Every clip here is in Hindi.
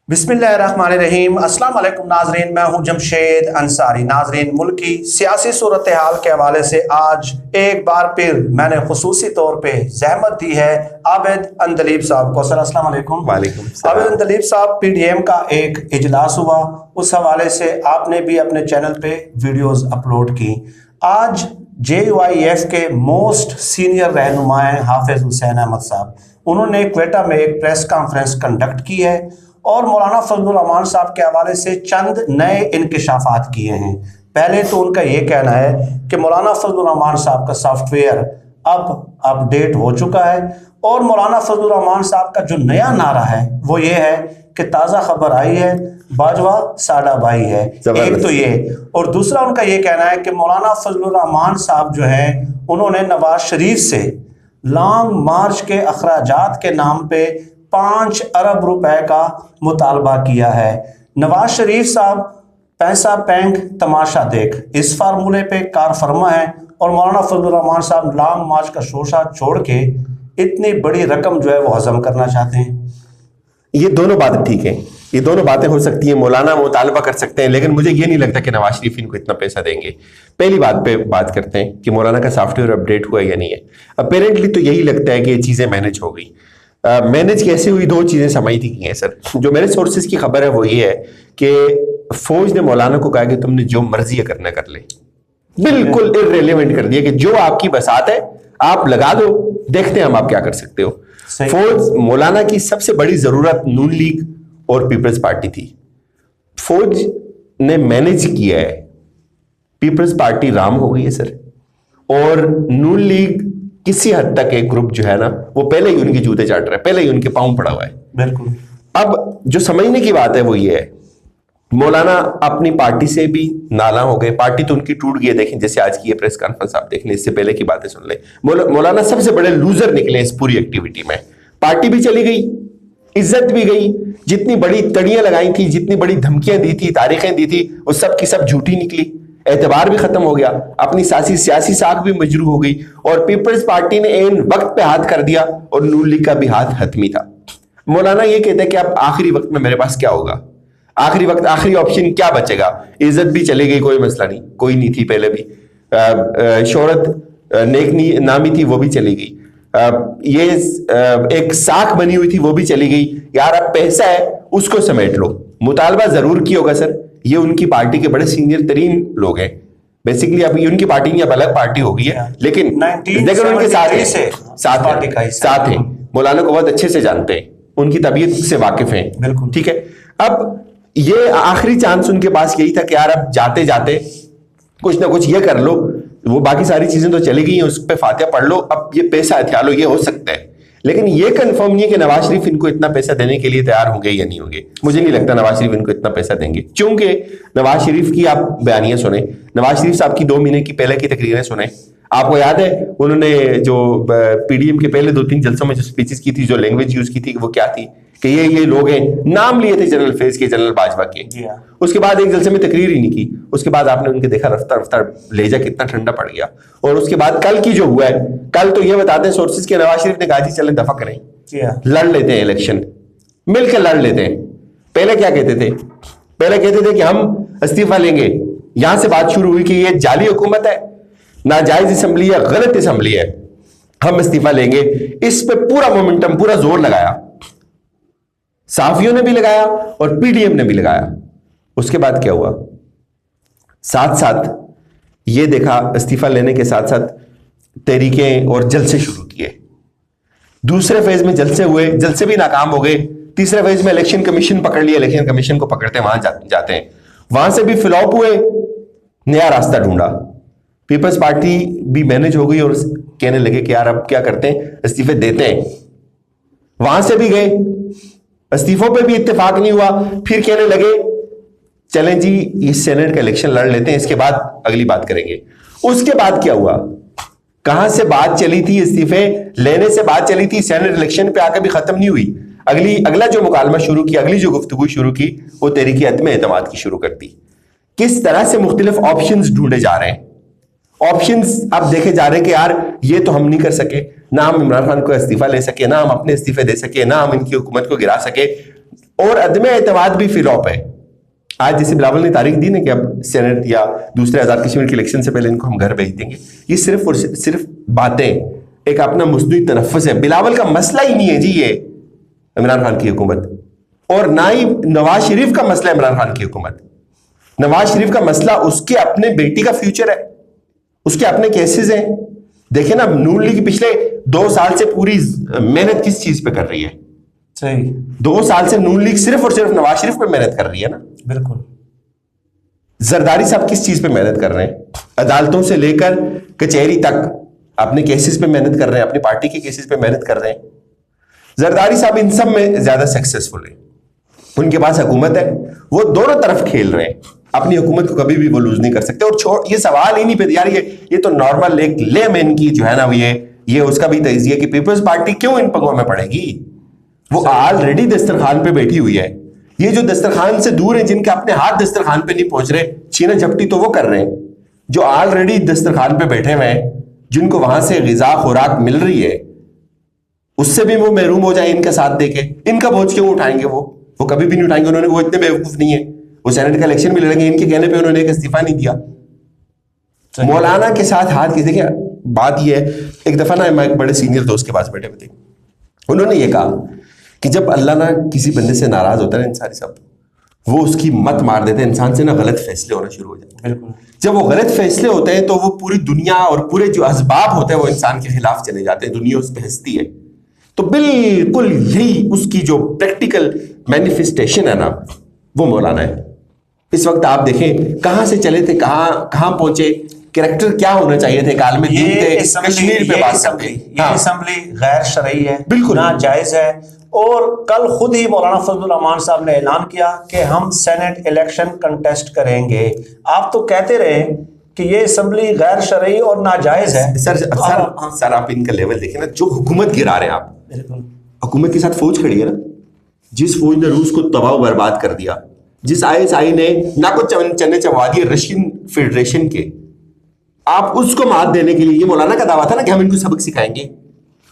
बिस्मिल्लाहिर्रहमानिर्रहीम। अस्सलाम वालेकुम नाजरीन, मैं हूं जमशेद अंसारी। नाजरीन, मुल्क की सियासी सूरत हाल के हवाले से आज एक बार फिर मैंने खुसूसी तौर पे जहमत दी है आबिद अंदलीब साहब को। सर अस्सलाम वालेकुम। वालेकुम सलाम। आबिद अंदलीब साहब, पीडीएम का एक इजलास हुआ, उस हवाले से आपने भी अपने चैनल पे वीडियोस अपलोड की। आज JUIF के मोस्ट सीनियर रहनुमा हैं हाफिज हुसैन अहमद साहब, उन्होंने क्वेटा में एक प्रेस कॉन्फ्रेंस कंडक्ट की है और मौलाना फजल रहमान साहब के हवाले से चंद नए इंकशाफात किए हैं। पहले तो उनका ये कहना है कि मौलाना फजल रहमान साहब का सॉफ्टवेयर अब अपडेट हो चुका है और मौलाना फजल रहमान साहब का जो नया नारा है वो ये है कि ताज़ा खबर आई है, बाजवा साडा भाई है। एक तो ये, और दूसरा उनका ये कहना है कि मौलाना फजल रहमान साहब जो है उन्होंने नवाज शरीफ से लॉन्ग मार्च के अखराजात के नाम पे 5 अरब रुपए का मुतालबा किया है। नवाज शरीफ साहब पैसा बैंक तमाशा देख इस फार्मूले पे कार फरमा है और मौलाना फजल रहमान साहब लॉन्ग मार्च का शोशा छोड़ के इतनी बड़ी रकम जो है वो हजम करना चाहते हैं। ये दोनों बातें ठीक है, ये दोनों बातें हो सकती हैं, मौलाना मुतालबा कर सकते हैं, लेकिन मुझे ये नहीं लगता कि नवाज शरीफ इनको इतना पैसा देंगे। पहली बात पे बात करते हैं कि मौलाना का सॉफ्टवेयर अपडेट हुआ या नहीं है। अपेरेंटली तो यही लगता है कि ये चीज़ें मैनेज हो गई। मैनेज कैसे हुई, दो चीज़ें समझ थी की हैं सर। जो मेरे सोर्सेज की खबर है वो ये है कि फौज ने मौलाना को कहा कि तुमने जो मर्जी है करना कर ले, बिल्कुल इररिलेवेंट कर दिया कि जो आपकी बसात है आप लगा दो, देखते हैं हम आप क्या कर सकते हो। फौज, मौलाना की सबसे बड़ी जरूरत नून लीग और पीपल्स पार्टी थी। फौज ने मैनेज किया है, पीपल्स पार्टी राम हो गई है सर, और नून लीग किसी हद तक एक ग्रुप जो है ना वो पहले ही उनके जूते चाट रहा है, पहले ही उनके पांव पड़ा हुआ है। बिल्कुल। अब जो समझने की बात है वो ये है, मौलाना अपनी पार्टी से भी नाला हो गए, पार्टी तो उनकी टूट गई है। देखें जैसे आज की ये प्रेस कॉन्फ्रेंस आप देख लें, इससे पहले की बातें सुन लें, मौलाना सबसे बड़े लूजर निकले इस पूरी एक्टिविटी में। पार्टी भी चली गई, इज्जत भी गई, जितनी बड़ी तड़ियां लगाई थी, जितनी बड़ी धमकियां दी थी, तारीखें दी थी, वो सब की सब झूठी निकली, एतबार भी खत्म हो गया, अपनी सियासी साख भी मजरू हो गई, और पीपल्स पार्टी ने एन वक्त पे हाथ कर दिया और नून लीग का भी हाथ हतमी था। मौलाना ये कहते हैं कि अब आखिरी वक्त में मेरे पास क्या होगा, आखिरी वक्त आखिरी ऑप्शन क्या बचेगा। इज्जत भी चली गई, कोई मसला नहीं, कोई नहीं थी पहले भी, शोहरत नेक नामी थी वो भी चली गई, ये एक साख बनी हुई थी वो भी चली गई। यार अब पैसा है उसको समेट लो। मुतालबा जरूर की होगा सर, ये उनकी पार्टी के बड़े सीनियर तरीन लोग हैं। बेसिकली अब उनकी पार्टी नहीं, अब अलग पार्टी हो गई है, लेकिन देखो उनके साथ हैं, मौलाना को बहुत अच्छे से जानते हैं, उनकी तबीयत से वाकिफ हैं, बिल्कुल ठीक है। अब ये आखिरी चांस उनके पास यही था कि यार अब जाते जाते कुछ ना कुछ ये कर लो, वो बाकी सारी चीजें तो चली गई हैं, उस पर फातिहा पढ़ लो, अब ये पैसा हथियार लो, ये हो सकता है। लेकिन ये कंफर्म नहीं है कि नवाज शरीफ इनको इतना पैसा देने के लिए तैयार होंगे या नहीं होंगे। मुझे नहीं लगता नवाज शरीफ इनको इतना पैसा देंगे, क्योंकि नवाज शरीफ की आप बयानियां सुने, नवाज शरीफ साहब की 2 महीने की पहले की तकरीरें सुने। आपको याद है उन्होंने जो पीडीएम के पहले 2-3 जलसों में जो स्पीचेस की थी, जो लैंग्वेज यूज की थी, वो क्या थी कि ये लोग हैं, नाम लिए थे जनरल फैज के, जनरल बाजवा के। उसके बाद एक जलसे में तकरीर ही नहीं की, उसके बाद आपने उनके देखा रफ्तार रफ्तार लेजा कितना ठंडा पड़ गया। और उसके बाद कल की जो हुआ है, कल तो ये बताते हैं सोर्सेज के नवाज शरीफ ने कहा जी चले दफा करें, लड़ लेते हैं इलेक्शन, मिलकर लड़ लेते हैं। पहले क्या कहते थे, पहले कहते थे कि हम इस्तीफा लेंगे, यहां से बात शुरू हुई कि ये जाली हुकूमत है, नाजायज असम्बली है, गलत असम्बली है, हम इस्तीफा लेंगे। इस पे पूरा मोमेंटम, पूरा जोर लगाया, साफियों ने भी लगाया और पीडीएम ने भी लगाया। उसके बाद क्या हुआ, साथ साथ ये देखा, इस्तीफा लेने के साथ साथ तहरीकें और जलसे शुरू किए। दूसरे फेज में जलसे हुए, जलसे भी नाकाम हो गए। तीसरे फेज में इलेक्शन कमीशन पकड़ लिया, इलेक्शन कमीशन को पकड़ते वहां जाते हैं, वहां से भी फ्लॉप हुए, नया रास्ता ढूंढा। पीपल्स पार्टी भी मैनेज हो गई और कहने लगे कि यार अब क्या करते हैं, इस्तीफे देते हैं। वहां से भी गए, इस्तीफों पे भी इत्तेफाक नहीं हुआ, फिर कहने लगे चलें जी इस सेनेट का इलेक्शन लड़ लेते हैं, इसके बाद अगली बात करेंगे। उसके बाद क्या हुआ, कहां से बात चली थी, इस्तीफे लेने से बात चली थी, सेनेट इलेक्शन पे आकर भी खत्म नहीं हुई। अगला जो मुकालमा शुरू किया, अगली जो गुफ्तगू शुरू की, वो तहरीक अदम एतमाद की शुरू कर दी। किस तरह से मुख्तलिफ ऑप्शंस ढूंढे जा रहे हैं, ऑप्शंस अब देखे जा रहे हैं कि यार ये तो हम नहीं कर सके, ना हम इमरान खान को इस्तीफा ले सके, ना हम अपने इस्तीफे दे सके, ना हम इनकी हुकूमत को गिरा सके, और अदम एतमाद भी फिलॉप है। आज जैसे बिलावल ने तारीख दी ना कि अब सेनेट या दूसरे आजाद कश्मीर के इलेक्शन से पहले इनको हम घर भेज देंगे, ये सिर्फ और सिर्फ बातें, एक अपना मुस्दी तनफ्फुस है। बिलावल का मसला ही नहीं है जी ये इमरान खान की हुकूमत, और ना ही नवाज शरीफ का मसला इमरान खान की हुकूमत। नवाज शरीफ का मसला उसके अपने बेटी का फ्यूचर है, उसके अपने केसेस हैं। देखे ना, नून लीग पिछले 2 साल से पूरी मेहनत किस चीज पे कर रही है? सही, 2 साल से नून लीग सिर्फ और सिर्फ नवाज शरीफ पे मेहनत कर रही है ना। बिल्कुल। जरदारी साहब किस चीज पे मेहनत कर रहे हैं? अदालतों से लेकर कचहरी तक अपने केसेस पे मेहनत कर रहे हैं, अपनी पार्टी के केसेस पे मेहनत कर रहे हैं। जरदारी साहब इन सब में ज्यादा सक्सेसफुल है, उनके पास हुकूमत है, वो दोनों तरफ खेल रहे हैं। अपनी हुकूमत को कभी भी वो लूज नहीं कर सकते। और ये सवाल ही नहीं पे यार, ये तो नॉर्मल एक लेमैन की जो है ना, ये उसका भी तजिया कि पीपल्स पार्टी क्यों इन पगों में पड़ेगी? वो ऑलरेडी दस्तरखान पे बैठी हुई है। ये जो दस्तरखान से दूर है, जिनके अपने हाथ दस्तरखान पे नहीं पहुंच रहे, छीना झपटी तो वो कर रहे हैं। जो ऑलरेडी दस्तरखान पे बैठे हुए हैं, जिनको वहां से गिजा खुराक मिल रही है, उससे भी वो महरूम हो जाए इनका साथ देके। इनका बोझ क्यों उठाएंगे? वो कभी भी नहीं उठाएंगे। उन्होंने, वो इतने बेवकूफ नहीं है, वो सेनेट का इलेक्शन भी लड़ेंगे। इनके कहने पे उन्होंने एक इस्तीफा नहीं दिया। मौलाना के साथ हाथ की, देखिए बात ये है, एक दफा ना मैं एक बड़े सीनियर दोस्त के पास बैठे हुए थे, उन्होंने ये कहा कि जब अल्लाह ना किसी बंदे से नाराज होता है, इंसानी सब वो उसकी मत मार देते हैं, इंसान से ना गलत फैसले होना शुरू हो जाते हैं। जब वो गलत फैसले होते हैं तो वो पूरी दुनिया और पूरे जो असबाब होते हैं वो इंसान के खिलाफ चले जाते हैं, दुनिया उस पर हंसती है। तो बिल्कुल यही उसकी जो प्रैक्टिकल मैनिफेस्टेशन है ना, वो मौलाना है। इस वक्त आप देखें कहां से चले थे, कहां पहुंचे, कैरेक्टर क्या होना चाहिए थे, काल में दिन थे, कश्मीर पे बात करते हैं। ये असेंबली गैर शरई है, बिल्कुल नाजायज है। और कल खुद ही मौलाना फजल रहमान साहब ने ऐलान किया कि हम सेनेट इलेक्शन कंटेस्ट करेंगे। आप तो कहते रहे कि ये असेंबली गैर शरई और नाजायज है। सर आप इनका लेवल देखें ना, जो हुकूमत गिरा रहे हैं आप, हुकूमत के साथ फौज खड़ी है ना, जिस फौज ने रूस को तबाह बर्बाद कर दिया, जिस आईएसआई ने नाको चन्ने चबा दिए रशियन फेडरेशन के, आप उसको मात देने के लिए, ये मौलाना का दावा था ना कि हम इनको सबक सिखाएंगे,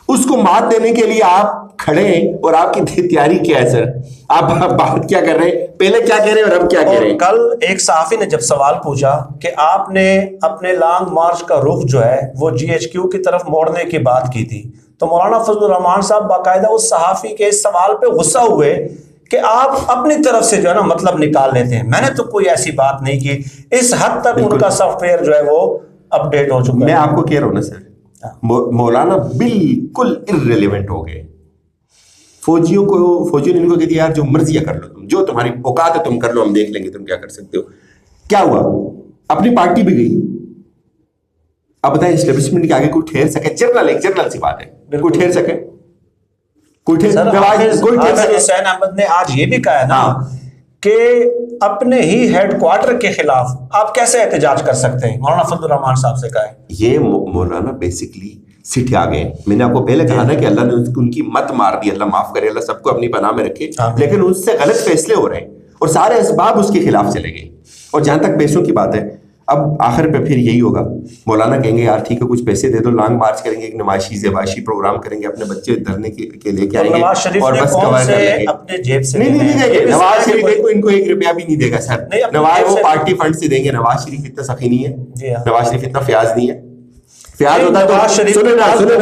उसको मात देने के लिए आप खड़े हैं। और आपकी तैयारी क्या है सर? आप बात क्या कर रहे हैं, पहले क्या कह रहे हैं और अब क्या कह रहे हैं? कल एक सहाफी ने जब सवाल पूछा कि आपने अपने लॉन्ग मार्च का रुख जो है वो जीएचक्यू की तरफ मोड़ने की बात की थी, तो मौलाना फजल रहमान साहब बाकायदा उस सहाफी के इस सवाल पे गुस्सा हुए कि आप अपनी तरफ से जो है ना मतलब निकाल लेते हैं। मैंने तो कोई ऐसी बात नहीं की। इस हद तक उनका सॉफ्टवेयर जो है वो अपडेट हो चुका है। मैं आपको कह रहा हूं ना सर, मौलाना बिल्कुल इर्रेलेवेंट हो गए। फौजियों ने इनको कह दिया यार जो मर्जी कर लो, तुम जो तुम्हारी औकात है तुम कर लो, हम देख लेंगे तुम क्या कर सकते हो। क्या हुआ? अपनी पार्टी भी गई। अब बताएं एस्टेब्लिशमेंट के आगे कोई ठहर सके? जनरल सी बात है, कोई ठहर सके? हुसैन अहमद ने आज ये भी कहा है ना कि अपने ही हेडक्वार्टर के खिलाफ आप कैसे एहतजाज कर सकते हैं। मौलाना फजल रहमान साहब से कहा है। ये मौलाना बेसिकली सिट आ गए। मैंने आपको पहले कहा ना कि अल्लाह ने उनकी मत मार दी, अल्लाह माफ करे, अल्लाह सबको अपनी पनाह में रखे, लेकिन उससे गलत फैसले हो रहे हैं और सारे असबाब उसके खिलाफ चले गए। और जहां तक पैसों की बात है, अब आखिर पे फिर यही होगा, मौलाना कहेंगे यार ठीक है कुछ पैसे दे दो, लॉन्ग मार्च करेंगे, एक नमाशी ज़ेबाशी प्रोग्राम करेंगे, अपने बच्चे धरने के लेके आएंगे और बस कवर कर लेंगे। अपने जेब से नहीं देंगे। नवाज शरीफ को इनको 1 रुपया भी नहीं देगा सर। नवाज वो पार्टी फंड से देंगे। नवाज शरीफ इतना सखी नहीं है, नवाज शरीफ इतना फ्याज नहीं है। फ्याज होता तो सुनो ना दौलत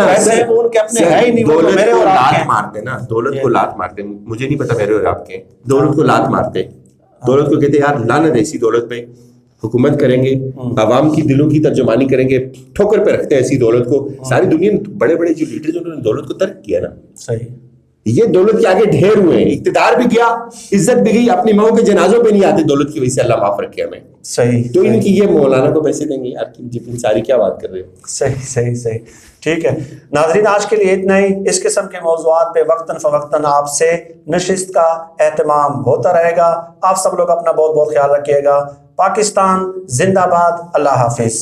को लात मारते ना, दौलत को लात मारते। मुझे नहीं पता मेरे और आपके, दौलत को लात मारते, दौलत को कहते यार लानत ऐसी दौलत पे, हुकूमत करेंगे, आवाम की दिलों की तर्जुमानी करेंगे, ठोकर पे रखते हैं ऐसी दौलत को। सारी दुनिया में बड़े बड़े जो लीडर उन्होंने दौलत को तर्क किया ना, सही, ये दौलत के आगे ढेर हुए हैं, इख्तिदार भी गया, इज्जत भी गई, अपनी माओ के जनाजों पे नहीं आते दौलत की वजह से, अल्लाह माफ रखे हमें। सही, तो इनकी ये मौलाना को पैसे देंगे यार, जितनी सारी क्या बात कर रहे हो। सही ठीक है नाजरीन, आज के लिए इतना ही। इस किस्म के मौज़ूआत पे वक्तन फ़वक्तन आपसे नशिस्त का एहतमाम होता रहेगा। आप सब लोग अपना बहुत बहुत ख्याल रखिएगा। पाकिस्तान जिंदाबाद। अल्लाह हाफिज।